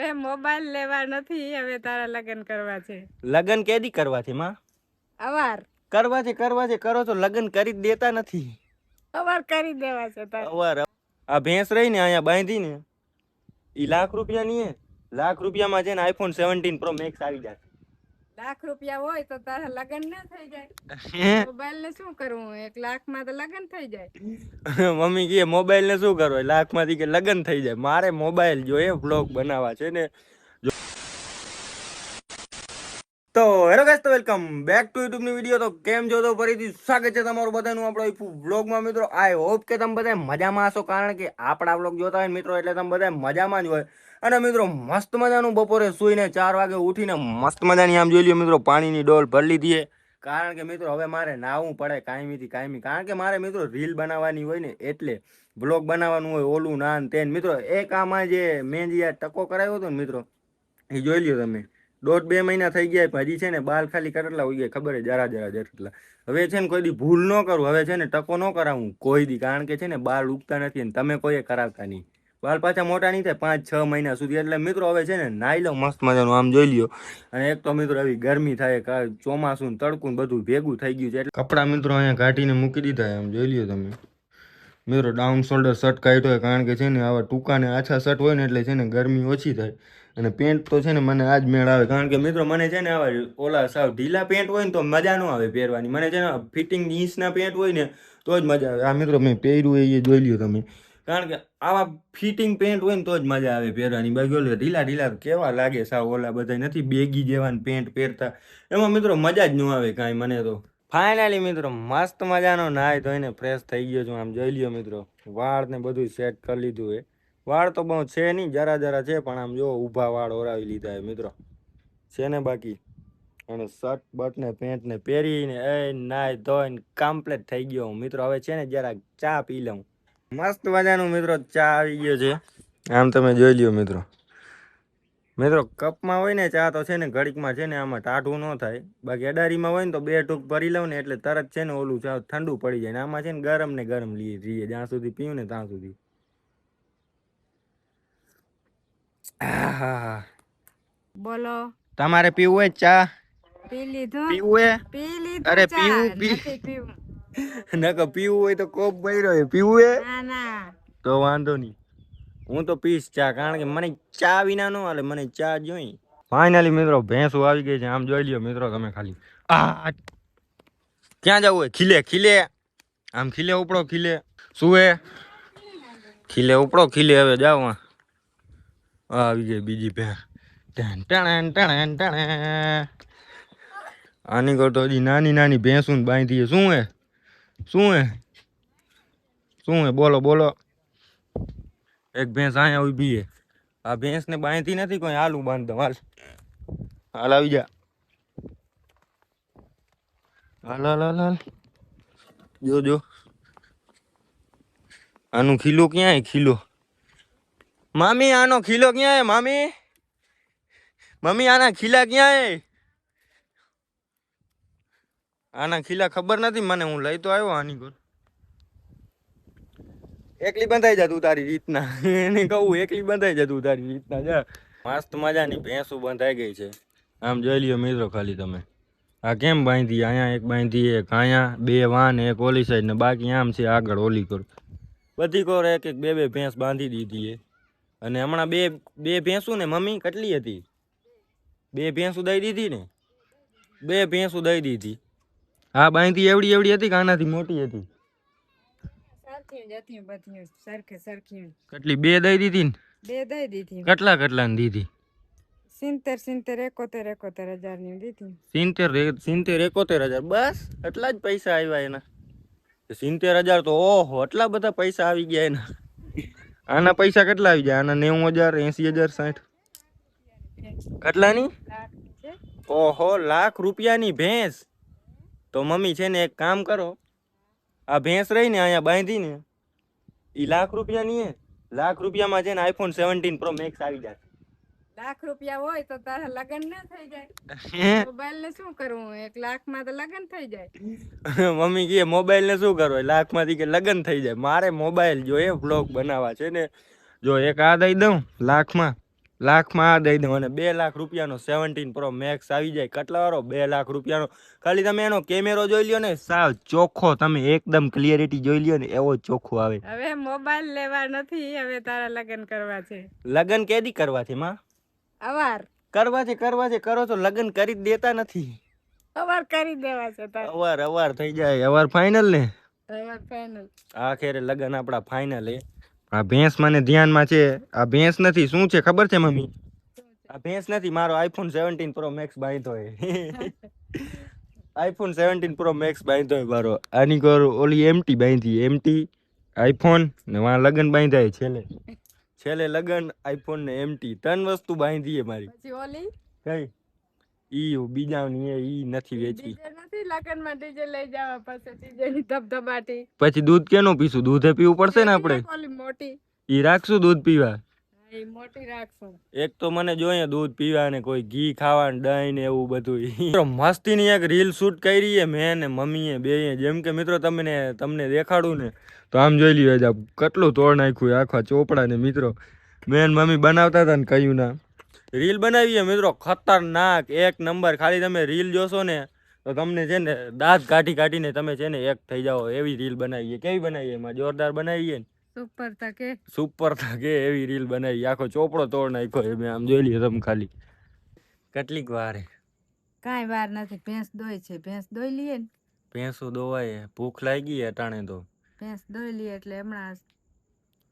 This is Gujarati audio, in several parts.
તારે મોબાઈલ લેવા નથી, હવે તારા લગ્ન કરવા છે. લગ્ન કેદી કરવા છે માં? અવાર કરવા છે કરો તો લગ્ન કરી જ દેતા નથી. અવાર કરી દેવા છે તારે. અવાર આ ભેંસ રહી ને અહીંયા બાંધી ને ઈ લાખ રૂપિયાની હે. લાખ રૂપિયામાં છે ને આઈફોન 17 પ્રો મેક્સ આવી જાય. લાખ રૂપિયા હોય તો તારા લગ્ન ના થઈ જાય? મોબાઈલ ને શું કરવું? 1 લાખ માં તો લગ્ન થઈ જાય. મમ્મી કહે મોબાઈલ ને શું કરવું? લાખ માંથી કે લગ્ન થઈ જાય. મારે મોબાઈલ જોઈએ, વ્લોગ બનાવવા છે ને. તો હેલો ગાઈસ, તો વેલકમ બેક ટુ યુટ્યુબ ની વિડીયો. તો કેમ છો? તો ફરીથી સ્વાગત છે તમારું બધાનું આપણો વ્લોગમાં મિત્રો. આઈ હોપ કે તમે બધા મજામાં હશો, કારણ કે આપણા વ્લોગ જોતા હોય મિત્રો એટલે તમે બધા મજામાં જ હોય. અને મિત્રો મસ્ત મજાનું બપોરે સુઈને 4 વાગે ઉઠીને મસ્ત મજાની આમ જોઈ લ્યો મિત્રો પાણીની ડોલ ભરી લીધી. કારણ કે મિત્રો હવે મારે નાહવું પડે કાયમીથી કાયમી, કારણ કે મારે મિત્રો રીલ બનાવવાની હોય ને એટલે વ્લોગ બનાવવાનું હોય. ઓલું ના તેન મિત્રો એક આમાં જે મેં જે ટકો કરાવ્યો હતો ને મિત્રો એ જોઈ લ્યો તમે. 1.5-2 મહિના થઈ ગયા, હજી છે ને બાલ ખાલી કેટલા હોય ગયા ખબર? જરા જેટલા. હવે છે ને કોઈ દી ભૂલ ન કરું, હવે છે ને ટકો ન કરાવું કોઈ દી, કારણ કે છે ને બાલ ઉગતા નથી ને તમે કોઈએ કરાવતા નહીં. બાલ પાછા મોટા નહીં થાય 5-6 મહિના સુધી. એટલે મિત્રો હવે છે ને નાઈ લો મસ્ત મજાનું આમ જોઈ લ્યો. અને એક તો મિત્રો એવી ગરમી થાય, ચોમાસું તડકું બધું ભેગું થઈ ગયું છે એટલે કપડાં મિત્રો અહીંયા કાઢીને મૂકી દીધા. આમ જોઈ લ્યો તમે મિત્રો. ડાઉન શોલ્ડર શર્ટ કાઢ્યો હોય, કારણ કે છે ને આવા ટૂંકા ને આછા શર્ટ હોય ને એટલે છે ને ગરમી ઓછી થાય. અને પેન્ટ તો છે ને મને આજ મેળ આવે, કારણ કે મિત્રો મને છે ને આવા ઓલા સાવ ઢીલા પેન્ટ હોય ને તો મજા ન આવે પહેરવાની. મને છે ને ફિટિંગ જીન્સના પેન્ટ હોય ને તો જ મજા આવે. આ મિત્રો મેં પહેર્યું એ જોઈ લ્યો તમે, કારણ કે આવા ફિટિંગ પેન્ટ હોય ને તો જ મજા આવે પહેરવાની. બાકી ઓલા ઢીલા ઢીલા કેવા લાગે સાવ, ઓલા બધા નથી બેગી જેવા પેન્ટ પહેરતા, એમાં મિત્રો મજા જ ન આવે કાંઈ મને તો. ફાઇનલી મિત્રો મસ્ત મજાનો નાય ધોઈને ફ્રેશ થઈ ગયો છું. આમ જોઈ લ્યો મિત્રો, વાળ ને બધું સેટ કરી લીધું હે. વાળ તો બહુ છે નહીં, જરા છે, પણ આમ જો ઊભા વાળ ઓરાવી લીધા હે મિત્રો, છે ને બાકી. અને શર્ટ બટ ને પેન્ટ ને પહેરીને એ નાય ધોઈને કમ્પ્લીટ થઈ ગયો હું મિત્રો. હવે છે ને જરા ચા પી લઉં. મસ્ત મજાનું મિત્રો ચા આવી ગયો છે, આમ તમે જોઈ લ્યો મિત્રો. મિત્રો કપમાં હોય ને ચા તો છે ને ઘડીકમાં છે ને આમાં ટાઢું ન થાય. બાકી અડારીમાં હોય ને તો 2 ટૂંક ભરી લઉં ને એટલે તરત છે ને ઓલું ચા ઠંડુ પડી જાય. ને આમાં છે ને ગરમ ને ગરમ રહીએ જ્યાં સુધી પીવું ને ત્યાં સુધી. બોલો, તમારે પીવું હોય ચા? પી લીધું? પીવું હે? પી લીધું. અરે પીવું નકર પીવું હોય તો કોપ ભર્યો હે. પીવું હે? ના ના, તો વાંધો નહીં, હું તો પીશ ચા, કારણ કે મને ચા વિના નો હાલે, મને ચા જોઈ. ફાઇનલી મિત્રો ભેંસું આવી ગઈ છે, આમ જોઈ લ્યો મિત્રો તમે ખાલી. ક્યાં જવું હોય? ખીલે ખીલે, આમ ખીલે ઉપડો, ખીલે શું હે? ખીલે ઉપડો, ખીલે હવે જાઓ. આવી ગઈ બીજી ભેંસ. આની કરતો હજી નાની નાની ભેંસું બાંધી. શું હે? શું હે? શું હે? બોલો બોલો. એક ભેંસ અહીંયા ઊભી હે. આ ભેંસ ને બાંધી નથી કોઈ, હાલું બાંધ દઉં. હાલ આવી જા. હાલ જો આનું ખીલો ક્યાં હે? ખીલો મામી, આનો ખીલો ક્યાં હે મામી? મમ્મી આના ખીલા ક્યાં હે? આના ખીલા ખબર નથી મને, હું લઈ તો આવ્યો આની ઘર. એકલી બંધાઈ જા તું તારી રીતના, એને કહું એકલી બંધાઈ જા તું તારી રીતના. જા મસ્ત મજાની ભેંસું બંધાઈ ગઈ છે, આમ જોઈ લ્યો મિત્રો ખાલી તમે. આ કેમ બાંધી? અહીંયા એક બાંધી, એક અહીંયા, 2 વાન, એક ઓલી સાઈડ ને બાકી આમ છે આગળ ઓલી કોર. બધી કોર એક 2 ભેંસ બાંધી દીધી છે. અને હમણાં બે ભેંસું ને મમ્મી કેટલી હતી? 2 ભેંસું દઈ દીધી ને, 2 ભેંસું દઈ દીધી. હા બાંધી એવડી હતી કે આનાથી મોટી હતી? સરખી. કેટલી? 2 દઈ દીધી ને? 2 દઈ દીધી. કેટલા દીધી? 70-71,000 ની દીધી. 70-71,000 બસ? એટલા જ પૈસા આવ્યા એના? 70,000 તો ઓહો, એટલા બધા પૈસા આવી ગયા એના. આના પૈસા કેટલા આવી જાય? આના 90,000, 80,000, 60. કેટલાની? ઓહો, લાખ રૂપિયાની ભેંસ. તો મમ્મી છે ને એક કામ કરો, આ ભેંસ રહી ને અહીંયા બાંધી ને ઈ લાખ રૂપિયાની હે. લાખ રૂપિયામાં છે ને આઈફોન 17 પ્રો મેક્સ આવી જાય. લાખ રૂપિયા હોય તો તારા લગ્ન ના થઈ જાય? મોબાઈલ ને શું કરવું? 1 લાખ માં તો લગ્ન થઈ જાય. મમ્મી કહે મોબાઈલ ને શું કરવું? 1 લાખ માંથી કે લગ્ન થઈ જાય. મારે મોબાઈલ જોઈએ, વ્લોગ બનાવવા છે ને. જો એક આ દઈ દઉં લાખમાં, લાખમાં આ દઈ દઉં અને 2 લાખ રૂપિયાનો 17 પ્રો મેક્સ આવી જાય. કેટલા વાળો? 2 લાખ રૂપિયાનો. ખાલી તમે એનો કેમેરો જોઈ લ્યો ને, સાવ ચોખ્ખો, તમે એકદમ ક્લિયરિટી જોઈ લ્યો ને, એવો ચોખ્ખો આવે. હવે મોબાઈલ લેવા નથી, હવે તારા લગ્ન કરવા છે. લગ્ન કેદી કરવા છે માં? અવાર કરવા છે કરો તો લગ્ન કરી જ દેતા નથી. અવાર કરી દેવા છે તારે. અવાર થઈ જાય. અવાર ફાઇનલ ને? અવાર ફાઇનલ. આખેરે લગ્ન આપણા ફાઇનલ. આ ભેંસ મને ધ્યાનમાં છે. આ ભેંસ નથી, શું છે ખબર છે મમ્મી? આ ભેંસ નથી, મારો આઈફોન 17 પ્રો મેક્સ બાંધ્યો હે. આઈફોન 17 પ્રો મેક્સ બાંધ્યો હે મારો. આની કોર ઓલી એમટી બાંધી, એમટી આઈફોન ને વાં લગન બાંધાય છેલ્લે લગન આઈફોન ને એમટી 3 વસ્તુ બાંધી હે મારી. પછી ઓલી કઈ ઈ બીજાની ઈ નથી વેચી. ડીજે નથી લગન માં, ડીજે લઈ જવા પછી ડીજે ની ધબધબાટી. પછી દૂધ કેનું પીશું? દૂધે પીવું પડશે ને આપણે. ઓલી મોટી ઈ રાખશું દૂધ પીવા. એ મોટી રાખશું. એક તો મને જોઈએ દૂધ પીવા ને કોઈ ઘી ખાવા ને દહીં ને એવું બધું. મસ્તીની એક રીલ શૂટ કરી હે મેં ને મમ્મીએ બેય. જેમ કે મિત્રો તમને દેખાડું ને તો આમ જોઈ લ્યો કેટલું તોડ નાખ્યું આખા ચોપડા ને. મિત્રો મેં મમ્મી બનાવતા હતા ને કહ્યું ના રીલ બનાવીએ મિત્રો, ખતરનાક એક નંબર. ખાલી તમે રીલ જોશો ને તો તમને છે ને દાંત કાઢીને તમે છે ને એક થઈ જાઓ એવી રીલ બનાવીએ. કેવી બનાવીએ? એમાં જોરદાર બનાવીએ ને, સુપર થકે એવી રીલ બનાવી. આખો ચોપડો તોડ નાખ્યો મેં. આમ જોઈ લ્યો તમે ખાલી. કેટલીક વાર કાંઈ વાર નથી. ભેંસ દોય છે, ભેંસ દોઈ લઈએ ને. ભેંસો દોવાય, ભૂખ લાગી અટાણે તો ભેંસ દોઈ લઈએ એટલે હમણાં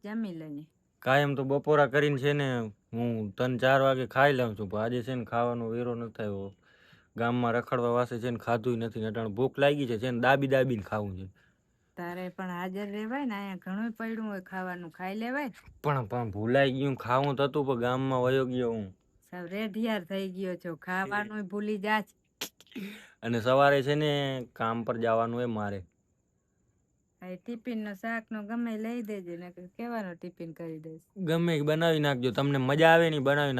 જમી લઈએ. કાયમ તો બપોરા કરીને છે ને હું 3-4 વાગે ખાઈ લઉં છું, પણ આજે છે ને ખાવાનો વેરો નથી થયો. ગામમાં રખડવા વાસે છે ને ખાધું નથી. અટાણે ભૂખ લાગી છે ને દાબીને ખાવું છે. તારે પણ હાજર રહેવાય ને, અહીંયા ઘણું પડ્યું હોય ખાવાનું, ખાઈ લેવાય. પણ ભૂલાઈ ગયું. ખાવું તો હતું પણ ગામમાં વયો ગયો હું. સાવ રેઢિયાર થઈ ગયો છો, ખાવાનું ભૂલી જા. અને સવારે છે ને કામ પર જવાનું હોય મારે. ટિફિન નો શાક નો ગમે લઈ દેજે ને કેવાનો ટિફિન કરી દઈશ. ગમે બનાવી નાખજો, તમને મજા આવે ને બનાવી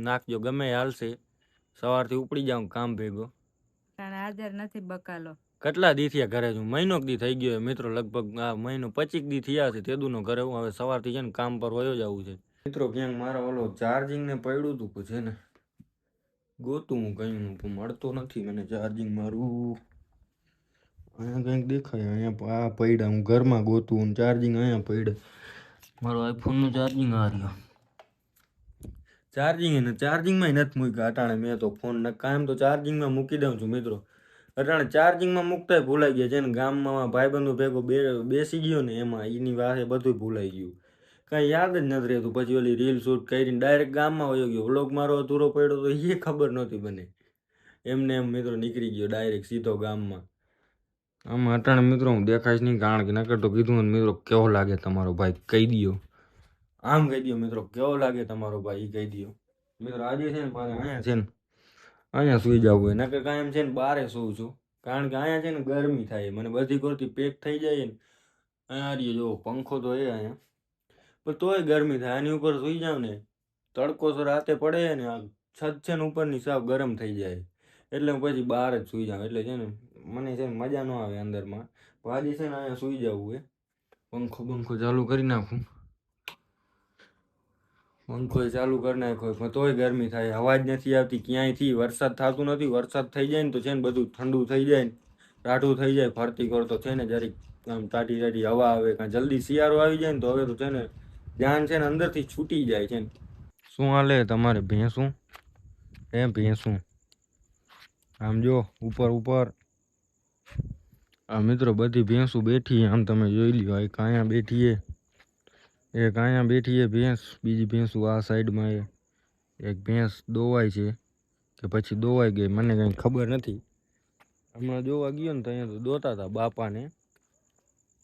નાખજો, ગમે હાલશે. સવારથી ઉપડી જાઉં કામ ભેગો. કારણ હાજર નથી બકાલો. કેટલા દી થયા ઘરે છું? મહિનો દી થઈ ગયો મિત્રો. લગભગ આ મહિનો 25 દી થયા છે તેદુનો ઘરે હું. હવે સવારથી છે ને કામ પર વયો જવું છે મિત્રો. ક્યાંક મારા ઓલો ચાર્જિંગ ને પડ્યું હતું છે ને, ગોતું હું કયું મળતો નથી મને ચાર્જિંગ મારું. અહીંયા કંઈક દેખાય, અહીંયા આ પડ્યા. હું ઘરમાં ગોતું ચાર્જિંગ અહીંયા પડ્યા. મારો આઈફોનનું ચાર્જિંગ આ રહ્યો. ચાર્જિંગમાં નથી મૂક્યા અટાણે મેં તો ફોન ને. કાયમ તો ચાર્જિંગમાં મૂકી દઉં છું મિત્રો. અટાણે ચાર્જિંગમાં મૂકતા ભૂલાઈ ગયા છે ને. ગામમાં ભાઈબંધો ભેગો બેસી ગયો ને એમાં એની વાસે બધું ભૂલાઈ ગયું. કાંઈ યાદ જ નથી રહેતું. પછી ઓલી રીલ શૂટ કરીને ડાયરેક્ટ ગામમાં વયો ગયો. વ્લોગ મારો અધૂરો પડ્યો તો એ ખબર નહોતી મને. એમને એમ મિત્રો નીકળી ગયો ડાયરેક્ટ સીધો ગામમાં. આમાં અટાણે મિત્રો હું દેખાઈશ નહીં, કારણ કે નકર તો કીધું ને મિત્રો કેવો લાગે તમારો ભાઈ કહી દો. આમ કહી દો મિત્રો કેવો લાગે તમારો ભાઈ કહી દો મિત્રો. આજે છે ને મારે અહીંયા સુઈ જવું હોય, નકર કાયમ છે ને બારે સુવું છું. કારણ કે અહીંયા છે ને ગરમી થાય, મને બધી કોરથી પેક થઈ જાય ને. અહીંયા જો પંખો તો એ અહીંયા, પણ તોય ગરમી થાય. આની ઉપર સુઈ જાવ ને તડકો તો રાતે પડે ને, આ છત છે ને ઉપરની સાવ ગરમ થઈ જાય. એટલે હું પછી બહાર જ સુઈ જાઉં. એટલે છે ને મને છે ને મજા ન આવે અંદરમાં. આજે છે ને અહીંયા સુઈ જવું હોય. પંખો ચાલુ કરી નાખું. પંખો ચાલુ કરી નાખ્યો પણ તોય ગરમી થાય. હવા જ નથી આવતી ક્યાંયથી. વરસાદ થતું નથી. વરસાદ થઈ જાય ને તો છે ને બધું ઠંડુ થઈ જાય ને ટાઢું થઈ જાય. ફરતી કરતો છે ને જરીક આમ ટાઢી હવા આવે. કાં જલ્દી શિયાળો આવી જાય ને તો હવે તો છે ને ધ્યાન છે ને અંદરથી છૂટી જાય છે ને. શું હાલે તમારે ભેંસું? ભેંસું આમ જો ઉપર આ મિત્રો બધી ભેંસું બેઠી. આમ તમે જોઈ લ્યો. એક અહીંયા બેઠી એક અહીંયા બેઠી ભેંસ. બીજી ભેંસું આ સાઈડમાં એક ભેંસ દોવાય છે કે પછી દોવાઈ ગઈ મને કંઈ ખબર નથી. હમણાં જોવા ગયો ને તો અહીંયા તો દોતા હતા બાપાને.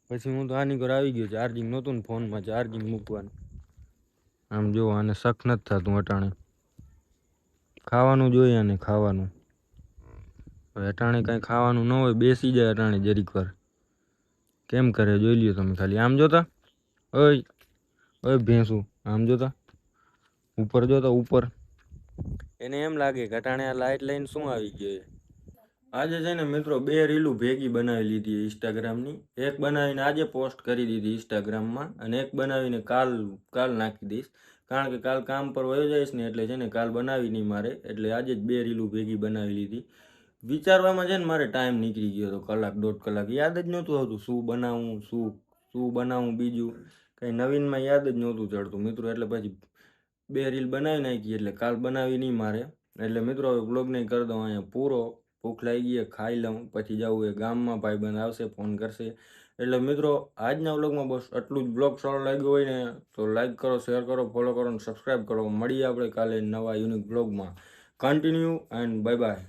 પછી હું તો આની પર આવી ગયો. ચાર્જિંગ નહોતું ને ફોનમાં, ચાર્જિંગ મૂકવાનું. આમ જો આને શક નથી થતું અટાણે. ખાવાનું જોઈએ અને ખાવાનું. અટાણે કાંઈ ખાવાનું ન હોય બેસી જાય અટાણે જરીક વાર. કેમ કરે જોઈ લ્યો તમે ખાલી. આમ જોતા ઓય ભેંસું આમ જોતા ઉપર. એને એમ લાગે કે અટાણે આ લાઇટ લઈને શું આવી ગયો. આજે છે ને મિત્રો 2 રીલું ભેગી બનાવી લીધી ઇન્સ્ટાગ્રામની. એક બનાવીને આજે પોસ્ટ કરી દીધી ઇન્સ્ટાગ્રામમાં અને એક બનાવીને કાલ નાખી દઈશ. કારણ કે કાલ કામ પર વયો જઈશ ને એટલે છે ને કાલ બનાવી નહીં મારે, એટલે આજે જ 2 રીલું ભેગી બનાવી લીધી. વિચારવામાં છે ને મારે ટાઈમ નીકળી ગયો હતો, કલાક 1.5 કલાક, યાદ જ નહોતું આવતું શું બનાવું, શું બનાવું બીજું કંઈ નવીનમાં યાદ જ નહોતું ચડતું મિત્રો. એટલે પછી 2 રીલ બનાવી નાખી, એટલે કાલ બનાવી નહીં મારે. એટલે મિત્રો હવે વ્લોગને કરી દઉં અહીંયા પૂરો. ભૂખ લાગી ગઈ, ખાઈ લઉં, પછી જવું એ ગામમાં, ભાઈબંધ આવશે ફોન કરશે. એટલે મિત્રો આજના વ્લોગમાં બસ આટલું જ. વ્લોગ સારો લાગ્યો હોય ને તો લાઈક કરો, શેર કરો, ફોલો કરો અને સબસ્ક્રાઈબ કરો. મળીએ આપણે કાલે નવા યુનિક વ્લોગમાં. Continue and bye bye.